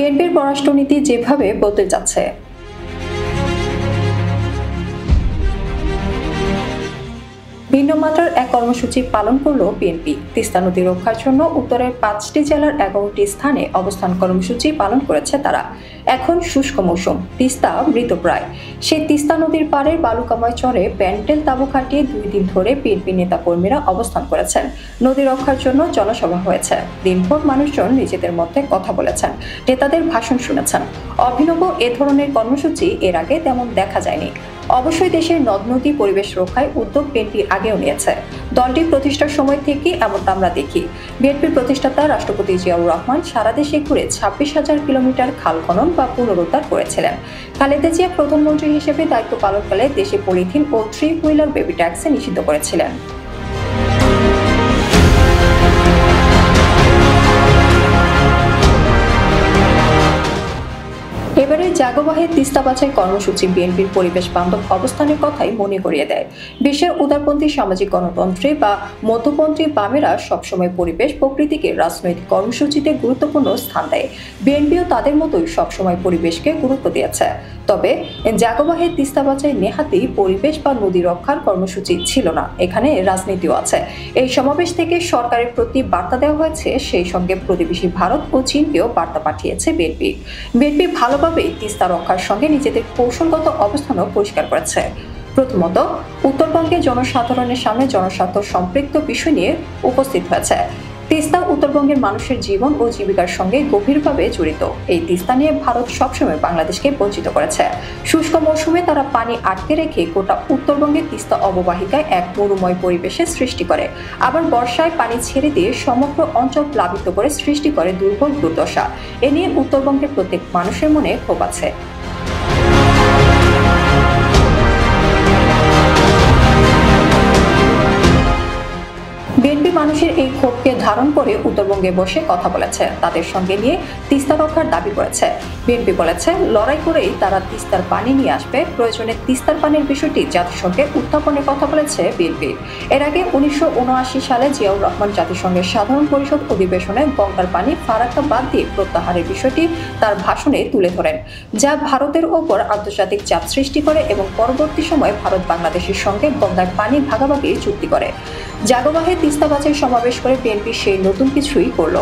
বিএনপির পররাষ্ট্রনীতি যেভাবে বদলে যাচ্ছে, ভিন্ন মাত্রার এক কর্মসূচি পালন করল বিএনপি। তিস্তা নদী রক্ষার জন্য উত্তরের 5টি জেলার 11টি স্থানে অবস্থান কর্মসূচি পালন করেছে তারা। এখন শুষ্ক মৌসুম, তিস্তা মৃতপ্রায়। সেই তিস্তা নদীর পাড়ের বালুকাময় চরে প্যান্ডেল তাঁবু খাটিয়ে 2 দিন ধরে বিএনপি নেতাকর্মীরা অবস্থান করেছেন। নদী রক্ষার জন্য জনসভা হয়েছে। দিনভর মানুষজন নিজেদের মধ্যে কথা বলেছেন, নেতাদের ভাষণ শুনেছেন। অভিনব এ ধরনের কর্মসূচি এর আগে তেমন দেখা যায়নি। অবশ্যই দেশের নদ নদী পরিবেশ রক্ষায় উদ্যোগ বিএনপি আগেও নিয়েছে। দলটি প্রতিষ্ঠার সময় থেকে এমনটা আমরা দেখি। বিএনপির প্রতিষ্ঠাতা রাষ্ট্রপতি জিয়াউর রহমান সারা দেশে ঘুরে 26,000 কিলোমিটার খাল খনন বা পুনরুদ্ধার করেছিলেন। খালেদা জিয়া প্রধানমন্ত্রী হিসেবে দায়িত্ব পালনকালে দেশে পলিথিন ও 3-হুইলার বেবি ট্যাক্সি নিষিদ্ধ করেছিলেন। এবারে জাগবাহে তিস্তা বাছাই কর্মসূচি বিএনপির পরিবেশ বান্ধব অবস্থানের কথাই মনে করিয়ে দেয়। বিশ্বের উদারপন্থী সামাজিক গণতন্ত্রে বা মধ্যপন্থী বামেরা সবসময় পরিবেশ প্রকৃতিকে রাজনৈতিক কর্মসূচিতে গুরুত্বপূর্ণ স্থান দেয়। বিএনপিও তাদের মতোই সবসময় পরিবেশকে গুরুত্ব দিয়েছে। তবে জাগবাহে তিস্তা বাছাই নেহাতি পরিবেশ বা নদী রক্ষার কর্মসূচি ছিল না, এখানে রাজনীতিও আছে। এই সমাবেশ থেকে সরকারের প্রতি বার্তা দেওয়া হয়েছে, সেই সঙ্গে প্রতিবেশী ভারত ও চীনকেও বার্তা পাঠিয়েছে বিএনপি। বিএনপি ভালোভাবেই তিস্তা রক্ষার সঙ্গে নিজেদের কৌশলগত অবস্থানও পরিষ্কার করেছে। প্রথমত, উত্তরবঙ্গে জনসাধারণের সামনে জনস্বার্থ সম্পৃক্ত বিষয় নিয়ে উপস্থিত হয়েছে। তিস্তা উত্তরবঙ্গের মানুষের জীবন ও জীবিকার সঙ্গে গভীরভাবে জড়িত। এই তিস্তা নিয়ে ভারত সবসময় বাংলাদেশকে বঞ্চিত করেছে। শুষ্ক মৌসুমে তারা পানি আটকে রেখে গোটা উত্তরবঙ্গের তিস্তা অববাহিকায় এক মরুময় পরিবেশের সৃষ্টি করে। আবার বর্ষায় পানি ছেড়ে দিয়ে সমগ্র অঞ্চল প্লাবিত করে সৃষ্টি করে দুর্ভোগ দুর্দশা। এ নিয়ে উত্তরবঙ্গের প্রত্যেক মানুষের মনে ক্ষোভ আছে। বিএনপি মানুষের এই ক্ষোভকে ধারণ করে উত্তরবঙ্গে বসে কথা বলেছে, তাদের সঙ্গে নিয়ে তিস্তা রক্ষার দাবি করেছে। বিএনপি বলেছে, লড়াই করেই তারা তিস্তার পানি নিয়ে আসবে। প্রয়োজনে তিস্তার পানির বিষয়টি জাতিসংঘে উত্থাপনের কথা বলেছে বিএনপি। এর আগে 1979 সালে জিয়াউর রহমান জাতিসংঘের সাধারণ পরিষদ অধিবেশনে গঙ্গার পানি ফারাক্কা বাদ দিয়ে প্রত্যাহারের বিষয়টি তার ভাষণে তুলে ধরেন, যা ভারতের ওপর আন্তর্জাতিক চাপ সৃষ্টি করে এবং পরবর্তী সময়ে ভারত বাংলাদেশের সঙ্গে গঙ্গার পানি ভাগাভাগির চুক্তি করে। জাগবাহে তিস্তা বাছাই সমাবেশ করে বিএনপি সেই নতুন কিছুই করল।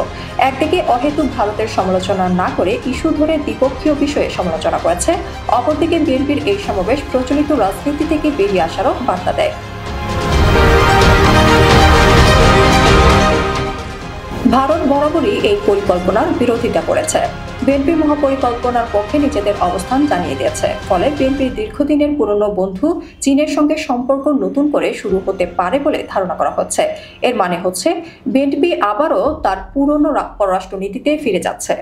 একদিকে অহেতুক ভারতের সমালোচনা না করে ইস্যু ধরে দ্বিপক্ষীয় বিষয়ে সমালোচনা করেছে, অপরদিকে বিএনপির এই সমাবেশ প্রচলিত রাজনীতি থেকে বেরিয়ে আসারও বার্তা দেয়। ভারত বরাবরই এই পরিকল্পনার বিরোধিতা করেছে। বিএনপি মহাপরিকল্পনার পক্ষে নিজেদের অবস্থান জানিয়ে দিয়েছে। ফলে বিএনপির দীর্ঘদিনের পুরনো বন্ধু চীনের সঙ্গে সম্পর্ক নতুন করে শুরু হতে পারে বলে ধারণা করা হচ্ছে। এর মানে হচ্ছে বিএনপি আবারও তার পুরনো পররাষ্ট্রনীতিতে ফিরে যাচ্ছে।